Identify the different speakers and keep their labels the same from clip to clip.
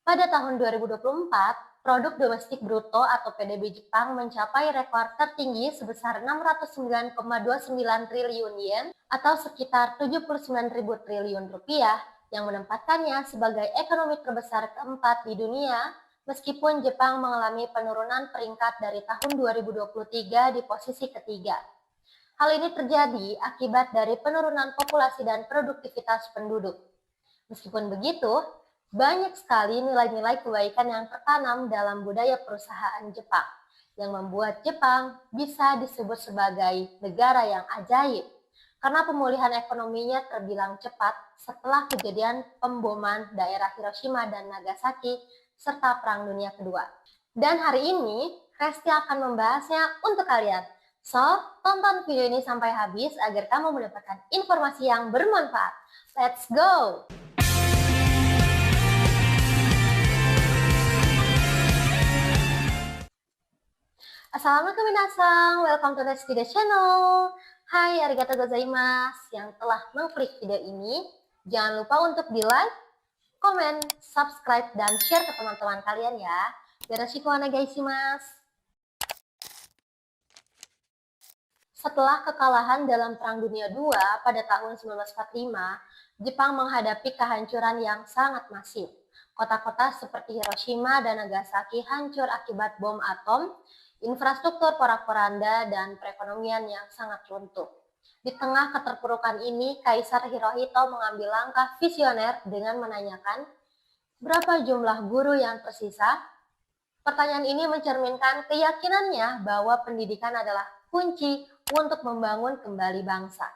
Speaker 1: Pada tahun 2024, produk domestik bruto atau PDB Jepang mencapai rekor tertinggi sebesar 609,29 triliun yen atau sekitar 79.000 triliun rupiah yang menempatkannya sebagai ekonomi terbesar keempat di dunia, meskipun Jepang mengalami penurunan peringkat dari tahun 2023 di posisi ketiga. Hal ini terjadi akibat dari penurunan populasi dan produktivitas penduduk. Meskipun begitu, banyak sekali nilai-nilai kebaikan yang tertanam dalam budaya perusahaan Jepang, yang membuat Jepang bisa disebut sebagai negara yang ajaib, karena pemulihan ekonominya terbilang cepat setelah kejadian pemboman daerah Hiroshima dan Nagasaki serta Perang Dunia Kedua. Dan hari ini, Resti akan membahasnya untuk kalian. So, tonton video ini sampai habis agar kamu mendapatkan informasi yang bermanfaat. Let's go! Assalamualaikum minasan, welcome to Resti channel. Hai, arigatou gozaimasu yang telah mengklik video ini. Jangan lupa untuk di like, komen, subscribe, dan share ke teman-teman kalian ya. Yoroshiku onegaishimasu. Setelah kekalahan dalam Perang Dunia II pada tahun 1945, Jepang menghadapi kehancuran yang sangat masif. Kota-kota seperti Hiroshima dan Nagasaki hancur akibat bom atom, infrastruktur porak-poranda, dan perekonomian yang sangat runtuh. Di tengah keterpurukan ini, Kaisar Hirohito mengambil langkah visioner dengan menanyakan, berapa jumlah guru yang tersisa? Pertanyaan ini mencerminkan keyakinannya bahwa pendidikan adalah kunci untuk membangun kembali bangsa.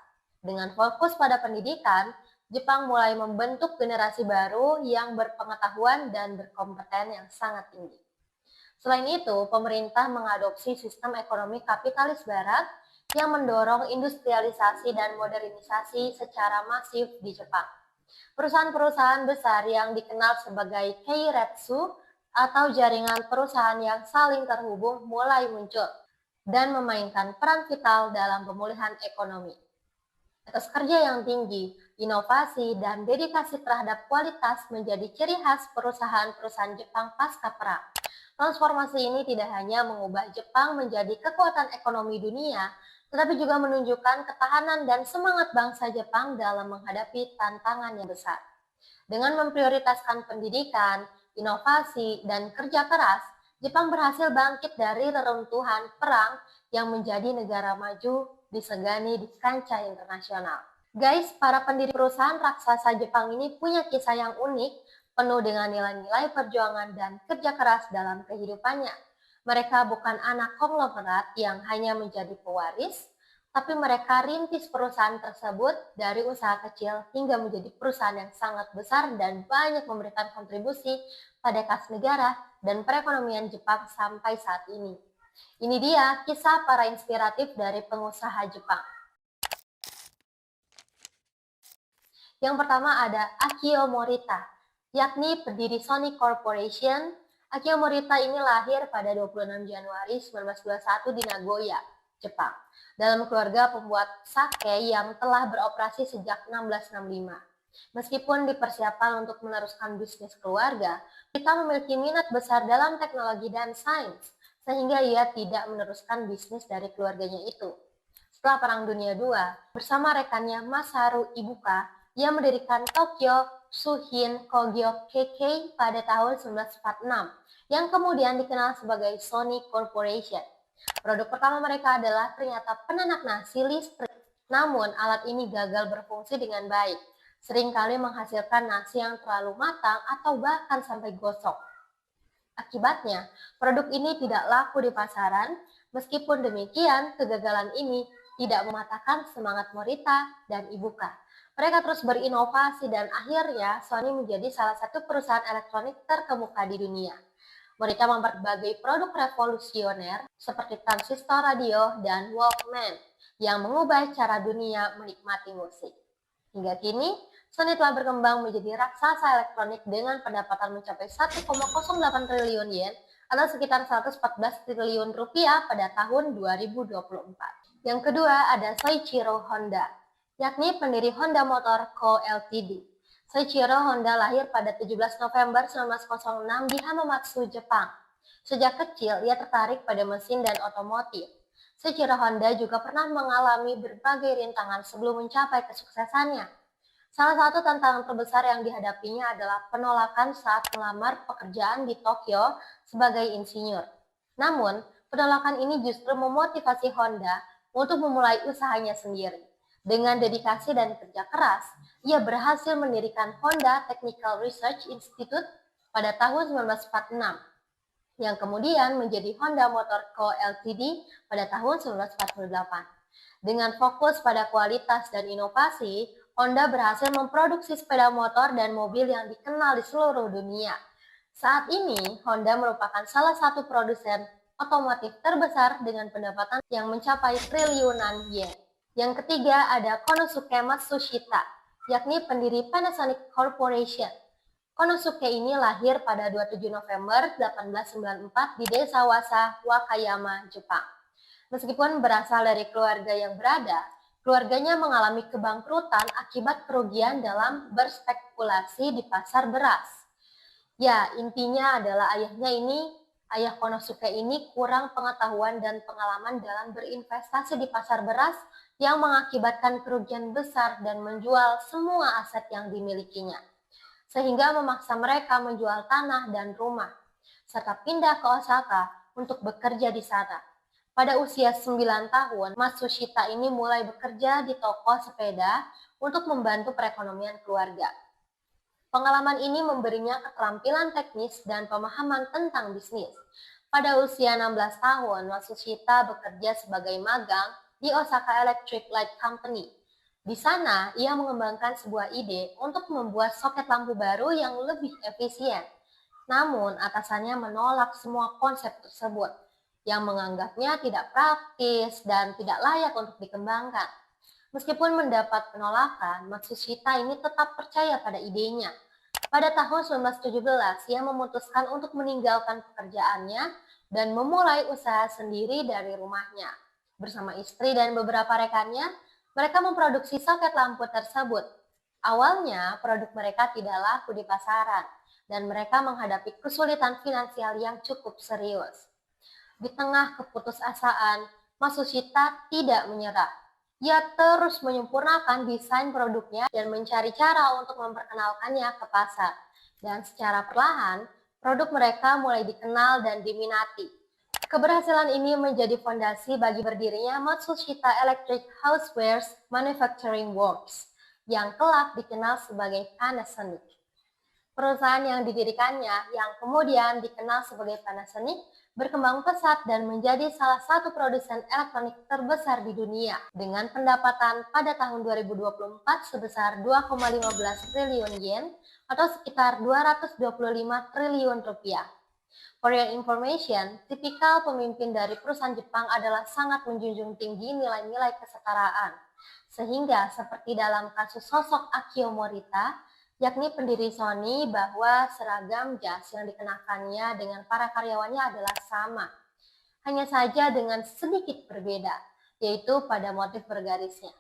Speaker 1: Dengan fokus pada pendidikan, Jepang mulai membentuk generasi baru yang berpengetahuan dan berkompeten yang sangat tinggi. Selain itu, pemerintah mengadopsi sistem ekonomi kapitalis barat yang mendorong industrialisasi dan modernisasi secara masif di Jepang. Perusahaan-perusahaan besar yang dikenal sebagai keiretsu atau jaringan perusahaan yang saling terhubung mulai muncul dan memainkan peran vital dalam pemulihan ekonomi. Atas kerja yang tinggi, inovasi, dan dedikasi terhadap kualitas menjadi ciri khas perusahaan-perusahaan Jepang pasca perang. Transformasi ini tidak hanya mengubah Jepang menjadi kekuatan ekonomi dunia, tetapi juga menunjukkan ketahanan dan semangat bangsa Jepang dalam menghadapi tantangan yang besar. Dengan memprioritaskan pendidikan, inovasi, dan kerja keras, Jepang berhasil bangkit dari reruntuhan perang yang menjadi negara maju disegani di kancah internasional. Guys, para pendiri perusahaan raksasa Jepang ini punya kisah yang unik, penuh dengan nilai-nilai perjuangan dan kerja keras dalam kehidupannya. Mereka bukan anak konglomerat yang hanya menjadi pewaris, tapi mereka rintis perusahaan tersebut dari usaha kecil hingga menjadi perusahaan yang sangat besar dan banyak memberikan kontribusi pada kas negara dan perekonomian Jepang sampai saat ini. Ini dia kisah para inspiratif dari pengusaha Jepang. Yang pertama ada Akio Morita, yakni pendiri Sony Corporation. Akio Morita ini lahir pada 26 Januari 1921 di Nagoya, Jepang, dalam keluarga pembuat sake yang telah beroperasi sejak 1665. Meskipun dipersiapkan untuk meneruskan bisnis keluarga, Morita memiliki minat besar dalam teknologi dan sains, sehingga ia tidak meneruskan bisnis dari keluarganya itu. Setelah Perang Dunia II, bersama rekannya Masaru Ibuka, ia mendirikan Tokyo Shuhin Kogyo Kekkei pada tahun 1946, yang kemudian dikenal sebagai Sony Corporation. Produk pertama mereka adalah ternyata penanak nasi listrik, namun alat ini gagal berfungsi dengan baik, seringkali menghasilkan nasi yang terlalu matang atau bahkan sampai gosong. Akibatnya, produk ini tidak laku di pasaran. Meskipun demikian, kegagalan ini tidak mematahkan semangat Morita dan Ibuka. Mereka terus berinovasi dan akhirnya Sony menjadi salah satu perusahaan elektronik terkemuka di dunia. Morita membuat berbagai produk revolusioner seperti transistor radio dan Walkman yang mengubah cara dunia menikmati musik. Hingga kini, Sony telah berkembang menjadi raksasa elektronik dengan pendapatan mencapai 1,08 triliun yen atau sekitar 114 triliun rupiah pada tahun 2024. Yang kedua ada Soichiro Honda, yakni pendiri Honda Motor Co. Ltd. Soichiro Honda lahir pada 17 November 1906 di Hamamatsu, Jepang. Sejak kecil, ia tertarik pada mesin dan otomotif. Soichiro Honda juga pernah mengalami berbagai rintangan sebelum mencapai kesuksesannya. Salah satu tantangan terbesar yang dihadapinya adalah penolakan saat melamar pekerjaan di Tokyo sebagai insinyur. Namun, penolakan ini justru memotivasi Honda untuk memulai usahanya sendiri. Dengan dedikasi dan kerja keras, ia berhasil mendirikan Honda Technical Research Institute pada tahun 1946, yang kemudian menjadi Honda Motor Co. Ltd. pada tahun 1948. Dengan fokus pada kualitas dan inovasi, Honda berhasil memproduksi sepeda motor dan mobil yang dikenal di seluruh dunia. Saat ini, Honda merupakan salah satu produsen otomotif terbesar dengan pendapatan yang mencapai triliunan yen. Yang ketiga ada Konosuke Matsushita, yakni pendiri Panasonic Corporation. Konosuke ini lahir pada 27 November 1894 di Desa Wasa, Wakayama, Jepang. Meskipun berasal dari keluarga yang berada, keluarganya mengalami kebangkrutan akibat kerugian dalam berspekulasi di pasar beras. Ya, intinya adalah ayah Konosuke ini kurang pengetahuan dan pengalaman dalam berinvestasi di pasar beras yang mengakibatkan kerugian besar dan menjual semua aset yang dimilikinya, sehingga memaksa mereka menjual tanah dan rumah, serta pindah ke Osaka untuk bekerja di sana. Pada usia 9 tahun, Matsushita ini mulai bekerja di toko sepeda untuk membantu perekonomian keluarga. Pengalaman ini memberinya keterampilan teknis dan pemahaman tentang bisnis. Pada usia 16 tahun, Matsushita bekerja sebagai magang di Osaka Electric Light Company. Di sana, ia mengembangkan sebuah ide untuk membuat soket lampu baru yang lebih efisien. Namun, atasannya menolak semua konsep tersebut, yang menganggapnya tidak praktis dan tidak layak untuk dikembangkan. Meskipun mendapat penolakan, Matsushita ini tetap percaya pada idenya. Pada tahun 1917, ia memutuskan untuk meninggalkan pekerjaannya dan memulai usaha sendiri dari rumahnya. Bersama istri dan beberapa rekannya, mereka memproduksi soket lampu tersebut. Awalnya, produk mereka tidak laku di pasaran, dan mereka menghadapi kesulitan finansial yang cukup serius. Di tengah keputusasaan, Matsushita tidak menyerah. Ia terus menyempurnakan desain produknya dan mencari cara untuk memperkenalkannya ke pasar. Dan secara perlahan, produk mereka mulai dikenal dan diminati. Keberhasilan ini menjadi fondasi bagi berdirinya Matsushita Electric Housewares Manufacturing Works, yang kelak dikenal sebagai Panasonic. Perusahaan yang didirikannya, yang kemudian dikenal sebagai Panasonic, berkembang pesat dan menjadi salah satu produsen elektronik terbesar di dunia, dengan pendapatan pada tahun 2024 sebesar 2,15 triliun yen atau sekitar 225 triliun rupiah. For your information, tipikal pemimpin dari perusahaan Jepang adalah sangat menjunjung tinggi nilai-nilai kesetaraan, sehingga seperti dalam kasus sosok Akio Morita, yakni pendiri Sony, bahwa seragam jas yang dikenakannya dengan para karyawannya adalah sama. Hanya saja dengan sedikit berbeda, yaitu pada motif bergarisnya.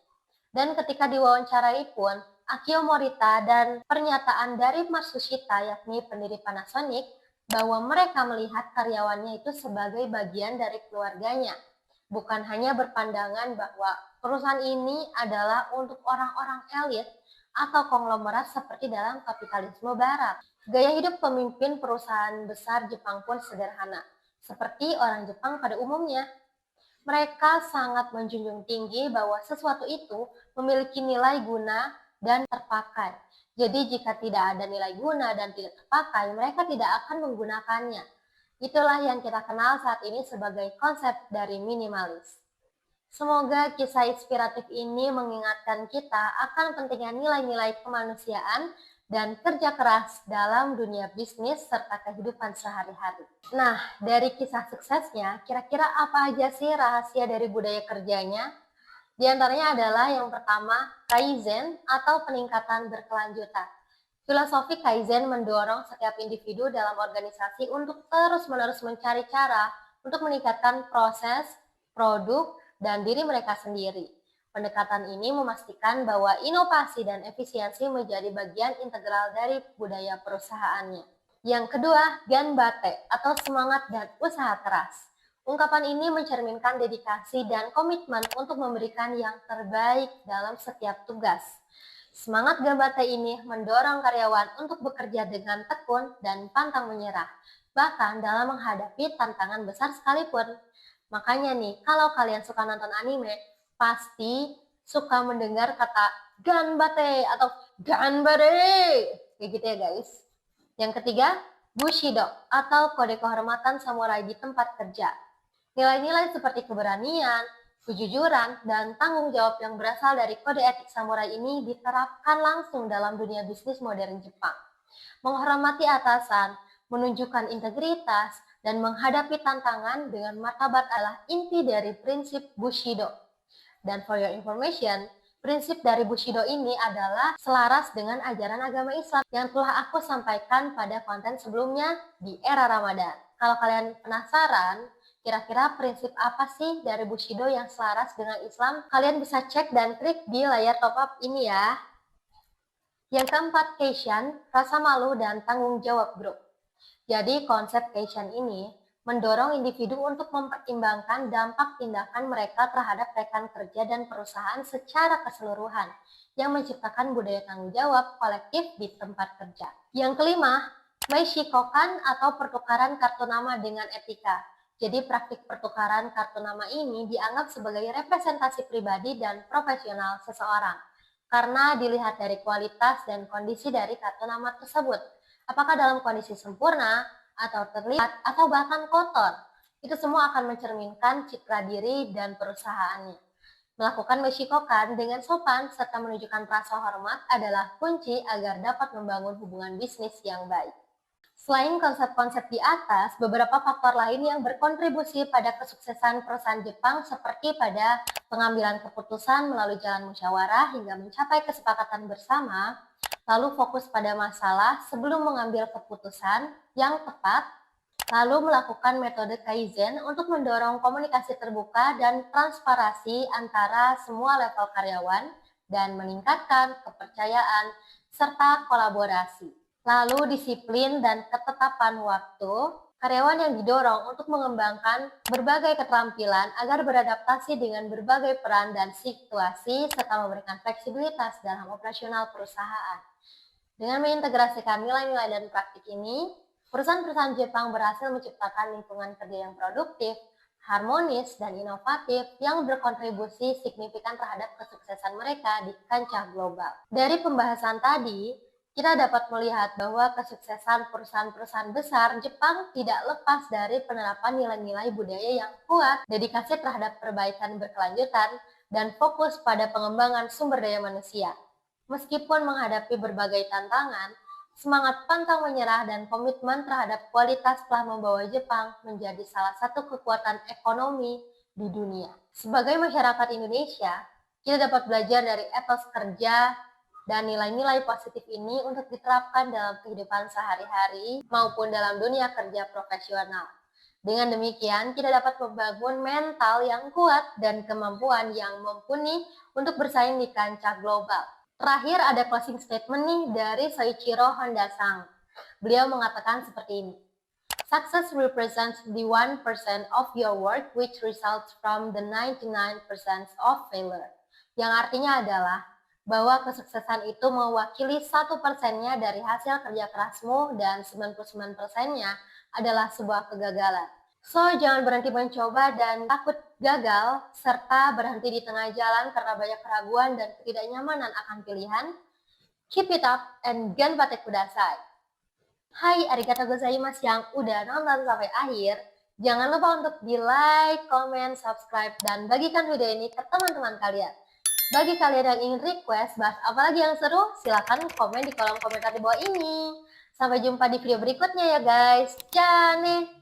Speaker 1: Dan ketika diwawancarai pun, Akio Morita dan pernyataan dari Matsushita, yakni pendiri Panasonic, bahwa mereka melihat karyawannya itu sebagai bagian dari keluarganya, bukan hanya berpandangan bahwa perusahaan ini adalah untuk orang-orang elit atau konglomerat seperti dalam kapitalisme barat. Gaya hidup pemimpin perusahaan besar Jepang pun sederhana, seperti orang Jepang pada umumnya. Mereka sangat menjunjung tinggi bahwa sesuatu itu memiliki nilai guna dan terpakai. Jadi jika tidak ada nilai guna dan tidak terpakai, mereka tidak akan menggunakannya. Itulah yang kita kenal saat ini sebagai konsep dari minimalis. Semoga kisah inspiratif ini mengingatkan kita akan pentingnya nilai-nilai kemanusiaan dan kerja keras dalam dunia bisnis serta kehidupan sehari-hari. Nah, dari kisah suksesnya, kira-kira apa aja sih rahasia dari budaya kerjanya? Di antaranya adalah yang pertama, Kaizen atau peningkatan berkelanjutan. Filosofi Kaizen mendorong setiap individu dalam organisasi untuk terus-menerus mencari cara untuk meningkatkan proses, produk, dan diri mereka sendiri. Pendekatan ini memastikan bahwa inovasi dan efisiensi menjadi bagian integral dari budaya perusahaannya. Yang kedua, Ganbate atau semangat dan usaha keras. Ungkapan ini mencerminkan dedikasi dan komitmen untuk memberikan yang terbaik dalam setiap tugas. Semangat Ganbate ini mendorong karyawan untuk bekerja dengan tekun dan pantang menyerah, bahkan dalam menghadapi tantangan besar sekalipun. Makanya nih, kalau kalian suka nonton anime, pasti suka mendengar kata Ganbate atau Ganbare. Kayak gitu ya guys. Yang ketiga, Bushido atau kode kehormatan samurai di tempat kerja. Nilai-nilai seperti keberanian, kejujuran, dan tanggung jawab yang berasal dari kode etik samurai ini diterapkan langsung dalam dunia bisnis modern Jepang. Menghormati atasan, menunjukkan integritas, dan menghadapi tantangan dengan martabat adalah inti dari prinsip Bushido. Dan for your information, prinsip dari Bushido ini adalah selaras dengan ajaran agama Islam yang telah aku sampaikan pada konten sebelumnya di era Ramadan. Kalau kalian penasaran, kira-kira prinsip apa sih dari Bushido yang selaras dengan Islam? Kalian bisa cek dan klik di layar top up ini ya. Yang keempat, Keishan, rasa malu dan tanggung jawab grup. Jadi konsep Keishan ini mendorong individu untuk mempertimbangkan dampak tindakan mereka terhadap rekan kerja dan perusahaan secara keseluruhan, yang menciptakan budaya tanggung jawab kolektif di tempat kerja. Yang kelima, Meishikokan atau pertukaran kartu nama dengan etika. Jadi praktik pertukaran kartu nama ini dianggap sebagai representasi pribadi dan profesional seseorang, karena dilihat dari kualitas dan kondisi dari kartu nama tersebut. Apakah dalam kondisi sempurna, atau terlihat, atau bahkan kotor. Itu semua akan mencerminkan citra diri dan perusahaannya. Melakukan meishikokan dengan sopan serta menunjukkan rasa hormat adalah kunci agar dapat membangun hubungan bisnis yang baik. Selain konsep-konsep di atas, beberapa faktor lain yang berkontribusi pada kesuksesan perusahaan Jepang seperti pada pengambilan keputusan melalui jalan musyawarah hingga mencapai kesepakatan bersama, lalu fokus pada masalah sebelum mengambil keputusan yang tepat, lalu melakukan metode Kaizen untuk mendorong komunikasi terbuka dan transparansi antara semua level karyawan dan meningkatkan kepercayaan serta kolaborasi. Lalu disiplin dan ketetapan waktu, karyawan yang didorong untuk mengembangkan berbagai keterampilan agar beradaptasi dengan berbagai peran dan situasi serta memberikan fleksibilitas dalam operasional perusahaan. Dengan mengintegrasikan nilai-nilai dan praktik ini, perusahaan-perusahaan Jepang berhasil menciptakan lingkungan kerja yang produktif, harmonis, dan inovatif yang berkontribusi signifikan terhadap kesuksesan mereka di kancah global. Dari pembahasan tadi, kita dapat melihat bahwa kesuksesan perusahaan-perusahaan besar Jepang tidak lepas dari penerapan nilai-nilai budaya yang kuat, dedikasi terhadap perbaikan berkelanjutan, dan fokus pada pengembangan sumber daya manusia. Meskipun menghadapi berbagai tantangan, semangat pantang menyerah dan komitmen terhadap kualitas telah membawa Jepang menjadi salah satu kekuatan ekonomi di dunia. Sebagai masyarakat Indonesia, kita dapat belajar dari etos kerja dan nilai-nilai positif ini untuk diterapkan dalam kehidupan sehari-hari maupun dalam dunia kerja profesional. Dengan demikian, kita dapat membangun mental yang kuat dan kemampuan yang mumpuni untuk bersaing di kancah global. Terakhir ada closing statement nih dari Soichiro Honda-san. Beliau mengatakan seperti ini. Success represents the 1% of your work which results from the 99% of failure. Yang artinya adalah bahwa kesuksesan itu mewakili 1%-nya dari hasil kerja kerasmu dan 99%-nya adalah sebuah kegagalan. So, jangan berhenti mencoba dan takut gagal, serta berhenti di tengah jalan karena banyak keraguan dan ketidaknyamanan akan pilihan. Keep it up and ganbate kudasai. Hai, arigatou gozaimasu yang udah nonton sampai akhir. Jangan lupa untuk di like, comment, subscribe, dan bagikan video ini ke teman-teman kalian. Bagi kalian yang ingin request bahas apa lagi yang seru, silakan komen di kolom komentar di bawah ini. Sampai jumpa di video berikutnya ya guys. Jane!